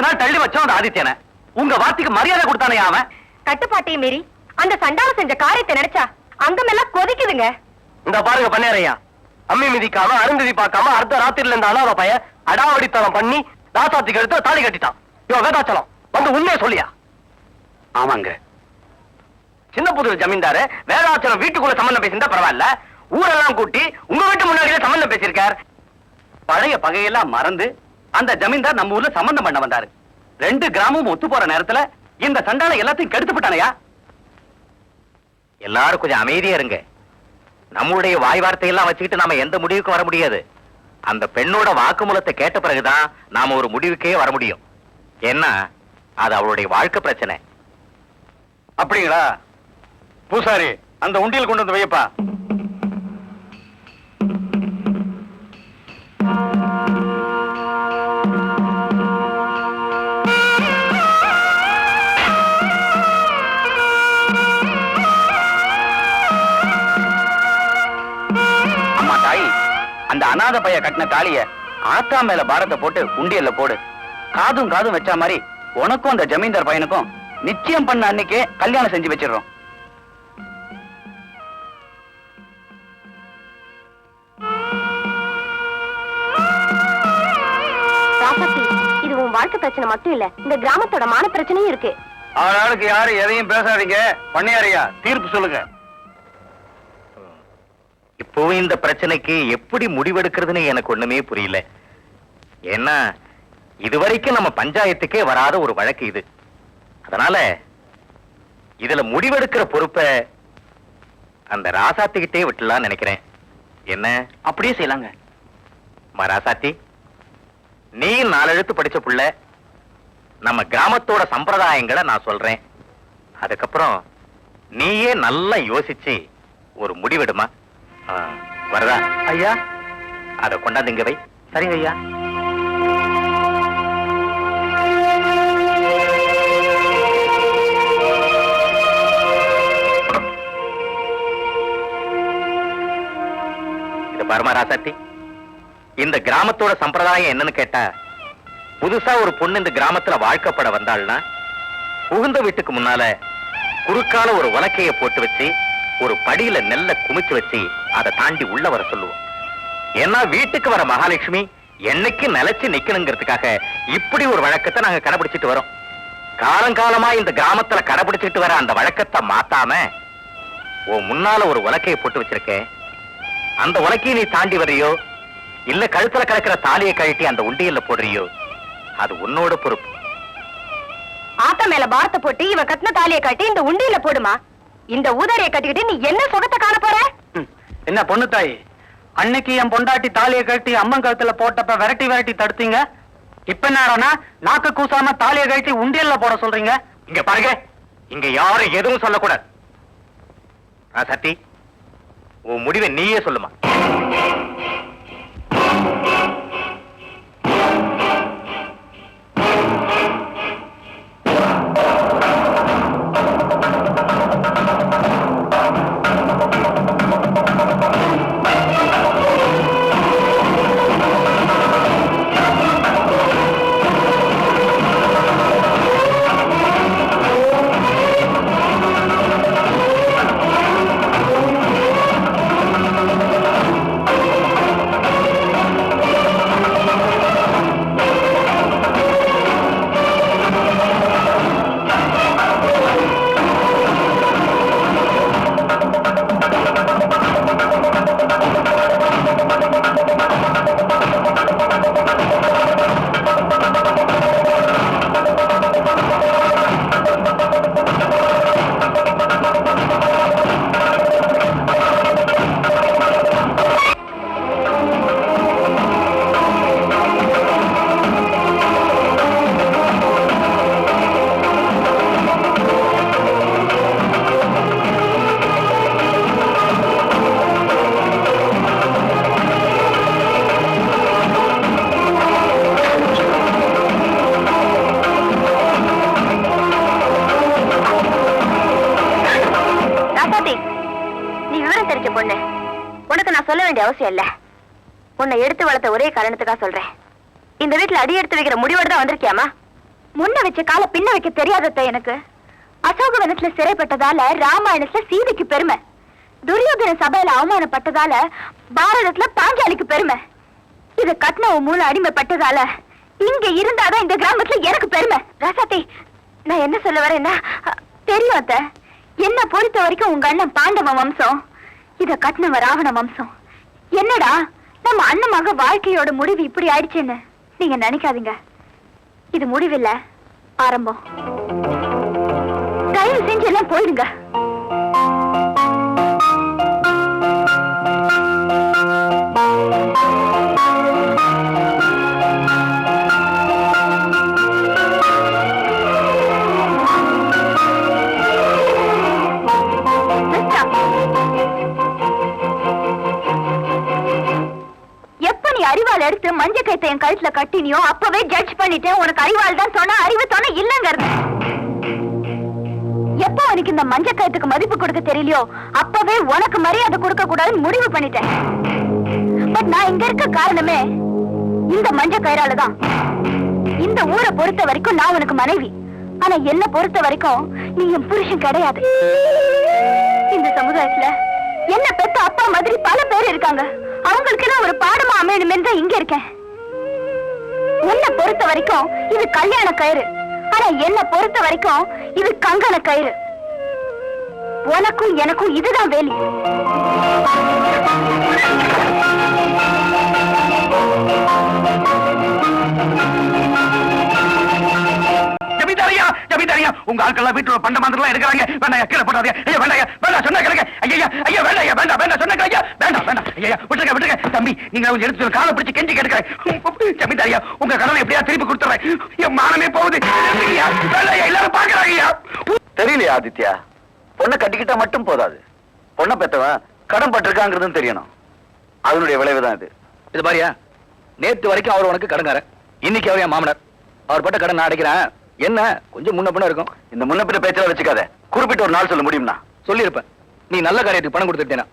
நாள் தள்ளி வச்சோம் அந்த ஆதித்யனை. உங்க வார்த்தைக்கு மரியாதை கொடுத்தானே அவன். கட்டுப்பாட்டையும் மீறி அந்த சண்டாளம் செஞ்ச காரியத்தை நினைச்சா அங்கமெல்லாம் கொதிக்குதுங்க. இந்த பாருங்க பண்ணையா, அம்மி மிதிக்காம அருந்ததி பார்க்காம அர்த்த ராத்திரில இந்த அனாத பையன் அடாவடித்தனம் பண்ணி ராசாத்திக்கு எடுத்து தாலி கட்டிட்டான். இவன் வேதாச்சலம் வந்து உண்மையை சொல்லியா? ஆமாங்க. சின்ன புதூர் ஜமீன்தாரு வேதாச்சலம் வீட்டுக்குள்ள சம்பந்தம் பேசியிருந்தா பரவாயில்ல, ஊரெல்லாம் கூட்டி உங்க வீட்டு முன்னாடியே சம்பந்தம் பேசியிருக்கார். பழைய பகையெல்லாம் மறந்து அந்த ஜமீன்தார் நம்ம ஊர்ல சம்பந்தம் பண்ண வந்தாரு. 2 கிராமமும் ஒத்து போற நேரத்துல இந்த சண்டால எல்லாத்தையும் கெடுத்து போட்டானையா? எல்லாரும் கொஞ்சம் அமைதியா இருங்க. நம்முடைய வாய் வார்த்தையெல்லாம் வச்சுக்கிட்டு நாம எந்த முடிவுக்கும் வர முடியாது. அந்த பெண்ணோட வாக்குமூலத்தை கேட்ட பிறகுதான் நாம ஒரு முடிவுக்கே வர முடியும். ஏன்னா அது அவளுடைய வாழ்க்கை பிரச்சனை. அப்படிங்களா? பூசாரி, அந்த உண்டியல் கொண்டு வந்து வையப்பா. அந்த அநாத பைய கட்டின தாலிய ஆத்தா மேல பாரத்தை போட்டு உண்டியல்ல போடு. காதும் காதும் வச்சா மாதிரி உனக்கும் அந்த ஜமீன்தார் பையனுக்கும் நிச்சயம் பண்ண அன்னைக்கே கல்யாணம் செஞ்சு வச்சிடறோம். இது உன் வாழ்க்கை பிரச்சனை மட்டும் இல்ல, இந்த கிராமத்தோட மான பிரச்சனையும் இருக்கு. ஆளாளுக்கு யாரும் எதையும் பேசாதீங்க. பண்ணையாரையா, தீர்ப்பு சொல்லுங்க. இப்பவும் இந்த பிரச்சனைக்கு எப்படி முடிவெடுக்கிறதுன்னு எனக்கு ஒண்ணுமே புரியல. ஏன்னா இதுவரைக்கும் நம்ம பஞ்சாயத்துக்கே வராத ஒரு வழக்கு இது. அதனால இதுல முடிவெடுக்கிற பொறுப்பை அந்த ராசாத்திக்கிட்டே விட்டுலாம் நினைக்கிறேன். என்ன? அப்படியே செய்யலாங்க. ராசாத்தி, நீ 4 எழுத்து படிச்ச புள்ள. நம்ம கிராமத்தோட சம்பிரதாயங்களை நான் சொல்றேன். அதுக்கப்புறம் நீயே நல்லா யோசிச்சு ஒரு முடிவெடுமா. வரதா ஐயா, அத கொண்டாந்துங்க வை. சரிங்க ஐயா. இது பாருமா ராசாத்தி, இந்த கிராமத்தோட சம்பிரதாயம் என்னன்னு கேட்டா, புதுசா ஒரு பொண்ணு இந்த கிராமத்துல வாழ்க்கப்பட வந்தாள்னா புகுந்த வீட்டுக்கு முன்னால குறுக்கால ஒரு உலக்கைய போட்டு வச்சு ஒரு படியில நெல்ல குமிச்சு வச்சு அதை தாண்டி உள்ள வர சொல்லுவோம். ஏன்னா வீட்டுக்கு வர மகாலட்சுமி என்னைக்கு நிலைச்சு நிக்கணுங்கிறதுக்காக இப்படி ஒரு வழக்கத்தை நாங்க கடைபிடிச்சிட்டு வரோம். காலங்காலமா இந்த கிராமத்துல கடைபிடிச்சிட்டு வர அந்த வழக்கத்தை மாத்தாம உன் முன்னால ஒரு உலக்கையை போட்டு வச்சிருக்கேன். அந்த உலக்கையை நீ தாண்டி வரையோ இல்ல கழுத்துல கிடக்கிற தாலியை கழட்டி அந்த உண்டியல்ல போடுறியோ, அது உன்னோட பொறுப்பு. ஆத்த மேல பாரத்தை போட்டு இவ கட்டின தாலியை கட்டி இந்த உண்டியல்ல போடுமா. இந்த ஊதாரியை கட்டிக்கிட்டு நீ என்ன சுகத்தை காண போற? என்ன பொண்ணு தாய், அன்னைக்கு என் பொண்டாட்டி தாலியை கட்டி அம்மன் கழுத்துல போட்டப்ப விரட்டி விரட்டி தடுத்தீங்க. இப்ப என்னடா நாக்கு கூசாம தாலியை கட்டி உண்டியல்ல போட சொல்றீங்க? இங்க பாருங்க, இங்க யாரும் எதுவும் சொல்லக்கூடாது. சத்தி, உன் முடிவை நீயே சொல்லுமா. சொல்ல வேண்டிய அவசியம் இல்ல. உன்னை எடுத்து வளர்த்த ஒரே காரணத்துக்காக சொல்றேன். இந்த வீட்டுல அடி எடுத்து வைக்கிற முடிவோடு தான் வந்திருக்கியாமா? முன்ன வச்ச கால பின்ன வைக்க தெரியாதத்த எனக்கு. அசோகவனத்துல சிறைப்பட்டதால ராமாயணத்துல சீதைக்கு பெருமை, துரியோதன சபையில அவமானப்பட்டதால பாரதத்துல பாஞ்சாலிக்கு பெருமை. இத கட்னவ மூணு அடிமைப்பட்டதால இங்க இருந்தாதான் இந்த கிராமத்துல எனக்கு பெருமை. ராசாத்தி, நான் என்ன சொல்ல வரேன்னா, தெரியும் அத்த, என்ன பொறுத்த வரைக்கும் உங்க அண்ணன் பாண்டவ வம்சம், இத கட்னவ ராவண வம்சம். என்னடா நம்ம அண்ணமாக வாழ்க்கையோட முடிவு இப்படி ஆயிடுச்சுன்னு நீங்க நினைக்காதீங்க. இது முடிவில்ல, ஆரம்பம். தயவு செஞ்சு எல்லாம் போயிடுங்க. அறிவாள் எடுத்து மஞ்ச கைத்தை என் கழுத்துல கட்டினியோ அப்பவே ஜட்ஜ் பண்ணிட்டேன். உனக்கு அறிவாள் தான் சொன்னா, அறிவு சொன்னா இல்லங்கிறது. எப்ப உனக்கு இந்த மஞ்ச கயத்துக்கு மதிப்பு கொடுக்க தெரியலையோ அப்பவே உனக்கு மரியாதை கொடுக்க கூடாதுன்னு முடிவு பண்ணிட்டேன். பட் நான் இங்க இருக்க காரணமே இந்த மஞ்ச கயிறாலதான். இந்த ஊரை பொறுத்த வரைக்கும் நான் உனக்கு மனைவி, ஆனா என்ன பொறுத்த வரைக்கும் நீ என் புருஷன் கிடையாது. இந்த சமுதாயத்துல என்ன பெத்த அப்பா மாதிரி பல பேர் இருக்காங்க. அவங்களுக்கு நான் ஒரு பாடமா அமையணுமே தான் இங்க இருக்கேன். உன்னை பொறுத்த வரைக்கும் இது கல்யாண கயிறு, ஆனா என்ன பொறுத்த வரைக்கும் இது கங்கண கயிறு. உனக்கும் எனக்கும் இதுதான் வேலி. உங்க ஆட்கள் வீட்டுல பண்ட மாத்திரம் எடுக்கிறாங்க. வேண்டாம், கீழே போடாதீங்க. ஐயா வேண்டாம், வேண்டாம் சொன்ன கிழங்க. ஐயா ஐயா வேண்டாம், வேண்டாம் வேண்டாம் சொன்ன கிழங்க. வேண்டாம் வேண்டாம் ஐயா, விட்டுருங்க விட்டுருங்க. தம்பி, நீங்க அவங்க எடுத்து காலை பிடிச்சு கெஞ்சி கேட்கிறேன். ஜமீன்தாரியா, உங்க கடனை எப்படியா திருப்பி கொடுத்துறேன். என் மானமே போகுது. எல்லாரும் பாக்குறாங்க. தெரியலையா ஆதித்யா, பொண்ணை கட்டிக்கிட்டா மட்டும் போதாது, பொண்ணை பெற்றவன் கடன் பட்டிருக்காங்கிறதும் தெரியணும். அதனுடைய விளைவுதான் இது. இது பாரியா, நேத்து வரைக்கும் அவர் உனக்கு கடங்கார, இன்னைக்கு அவர் என் மாமனார். அவர் பட்ட கடன் நான் அடைக்கிறேன். என்ன கொஞ்சம் முன்ன பின்ன இருக்கும். இந்த முன்ன பின்ன பேச்செல்லாம் வச்சுக்காத. குறிப்பிட்ட ஒரு நாள் சொல்ல முடியும்னா சொல்லியிருப்பேன். நீ நல்ல காரியத்துக்கு பணம் கொடுத்துட்டேனா,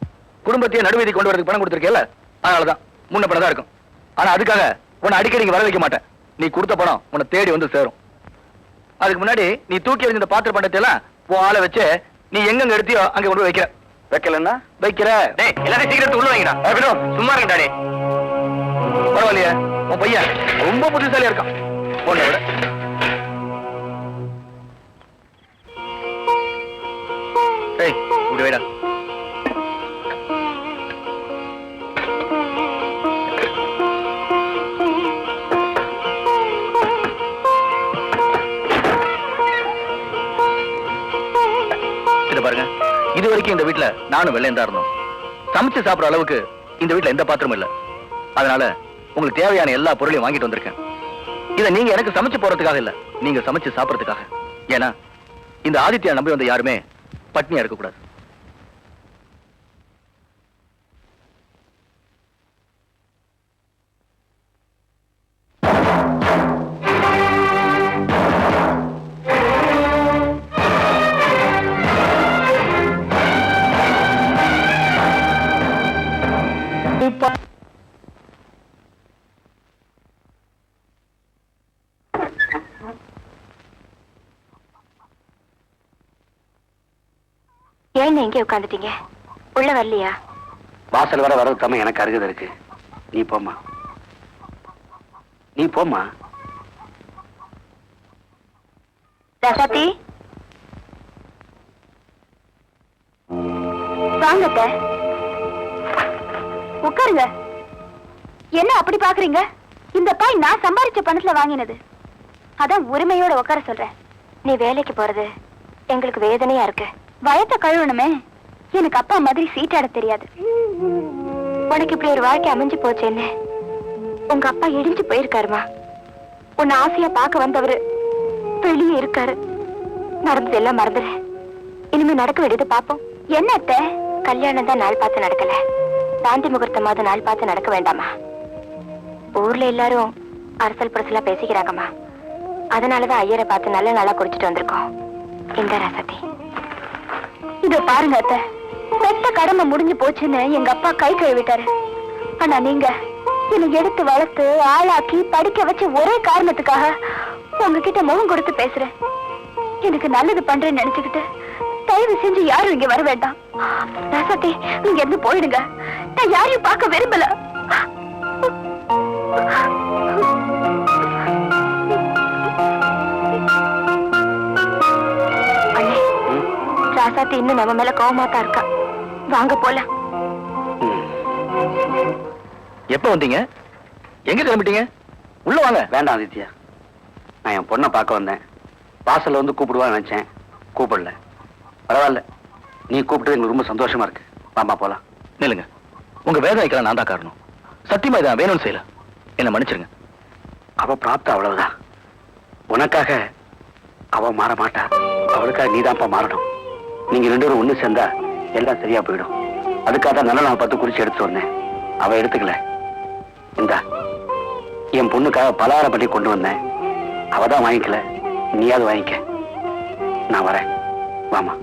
குடும்பத்தையே நடுவீதி கொண்டு வரதுக்கு பணம் கொடுத்துருக்கேல்ல, அதனாலதான் முன்ன பின்ன தான் இருக்கும். ஆனா அதுக்காக உன்னை அடிக்கடி வர வைக்க மாட்டேன். நீ கொடுத்த பணம் உன்னை தேடி வந்து சேரும். அதுக்கு முன்னாடி நீ தூக்கி எறிஞ்ச பாத்திர பண்டத்தை எல்லாம் ஆளை வச்சு நீ எங்க எடுத்தியோ அங்க கொண்டு வைக்கிற. வைக்கலன்னா வைக்கிற. எல்லாத்தையும் சீக்கிரத்து உள்ள வைக்கிறா. சும்மா இருக்கா? பரவாயில்லையா, உன் பையன் ரொம்ப புத்திசாலியா இருக்கான் பொண்ணை விட. இப்படி வைடா. பாருங்க, இது வரைக்கும் இந்த வீட்டுல நானும் வெள்ளையன் தான் இருந்தோம். சமைச்சு சாப்பிடுற அளவுக்கு இந்த வீட்டுல எந்த பாத்திரமும் இல்ல. அதனால உங்களுக்கு தேவையான எல்லா பொருளையும் வாங்கிட்டு வந்திருக்கேன். இதை நீங்க எனக்கு சமைச்சு போறதுக்காக இல்ல, நீங்க சமைச்சு சாப்பிடறதுக்காக. ஏன்னா இந்த ஆதித்யா நம்பி வந்த யாருமே பட்னியா இருக்க கூடாது. ஏன் எங்கே உட்காந்துட்டீங்க? உள்ள வரலையா? வாசல் வர வரது தம்ம எனக்கு அருகதை இருக்கு. நீ போமா, நீ போமா. ரசாத்தி, வாங்க உட்காருங்க. என்ன அப்படி பாக்குறீங்க? இந்த பாய் நான் சம்பாதிச்ச பணத்துல வாங்கினது, அதான் உரிமையோட உட்கார சொல்றேன். நீ வேலைக்கு போறது எங்களுக்கு வேதனையா இருக்கு. வயத்தை கழுவணுமே, எனக்கு அப்பா மாதிரி சீட்டாட தெரியாது. உனக்கு இப்படி ஒரு வாழ்க்கை அமைஞ்சு போச்சேன்னு உங்க அப்பா இடிஞ்சு போயிருக்காருமா. உன்னை ஆசையா பார்க்க வந்தவரு வெளியே இருக்காரு. நடந்தது எல்லாம் மறந்துடு. இனிமே நடக்க வேண்டியது பாப்போம். என்ன அத்தை, கல்யாணம் தான் நாள் பார்த்து நடக்கல, சாந்தி முகூர்த்தமாவது நாள் பார்த்து நடக்க வேண்டாமா? ஊர்ல எல்லாரும் அரசல் புரசலா பேசிக்கிறாங்கம்மா. அதனாலதான் ஐயரை பார்த்து நல்ல நாளா குடிச்சிட்டு வந்திருக்கோம். இந்த ரசத்தி இத பாருங்க அத்தை, பெத்த கடமை முடிஞ்சு போச்சுன்னு எங்க அப்பா கை கழுவிட்டாரு. ஆனா நீங்க என்னை எடுத்து வளர்த்து ஆளாக்கி படிக்க வச்சு ஒரே காரணத்துக்காக உங்ககிட்ட முகம் கொடுத்து பேசுறேன். எனக்கு நல்லது பண்றேன்னு நினைச்சுக்கிட்டு தயவு செஞ்சு யாரும் இங்க வர வேண்டாம். ராசாத்தி, நீங்க இருந்து போயிடுங்க. நான் யாரையும் பார்க்க விரும்பல. அண்ணே, ராசாத்தி இன்னும் நம்ம மேல கோவமாத்தான் இருக்கா. வாங்க போலாம். எப்ப வந்தீங்க? எங்க கிளம்பிட்டீங்க? உள்ள வாங்க. வேண்டாம் ஆதித்யா, நான் என் பொண்ணை பார்க்க வந்தேன். வாசல்ல வந்து கூப்பிடுவான்னு நினைச்சேன், கூப்பிடல. பரவாயில்ல, நீ கூப்பிட்டது எங்களுக்கு ரொம்ப சந்தோஷமா இருக்கு. வாமா போலாம். நில்லுங்க. உங்க வேதனைக்கெல்லாம் நான் தான் காரணம். சத்தியமா இதான் வேணும்னு செய்யல. என்ன மன்னிச்சிருங்க. அவ பிராப்தம் அவ்வளவுதான். உனக்காக அவ மாற மாட்டா. அவளுக்காக நீதான்ப்பா மாறணும். நீங்க ரெண்டு பேரும் ஒண்ணு சேர்ந்தா எல்லாம் சரியா போயிடும். அதுக்காக தான் நல்ல நாள் பார்த்து குறிச்சு எடுத்து வந்தேன். அவ எடுத்துக்கல. இந்தா, என் பொண்ணுக்காக பலகாரம் பண்ணி கொண்டு வந்தேன். அவதான் வாங்கிக்கல, நீயாவது வாங்கிக்க. நான் வரேன். வாமா.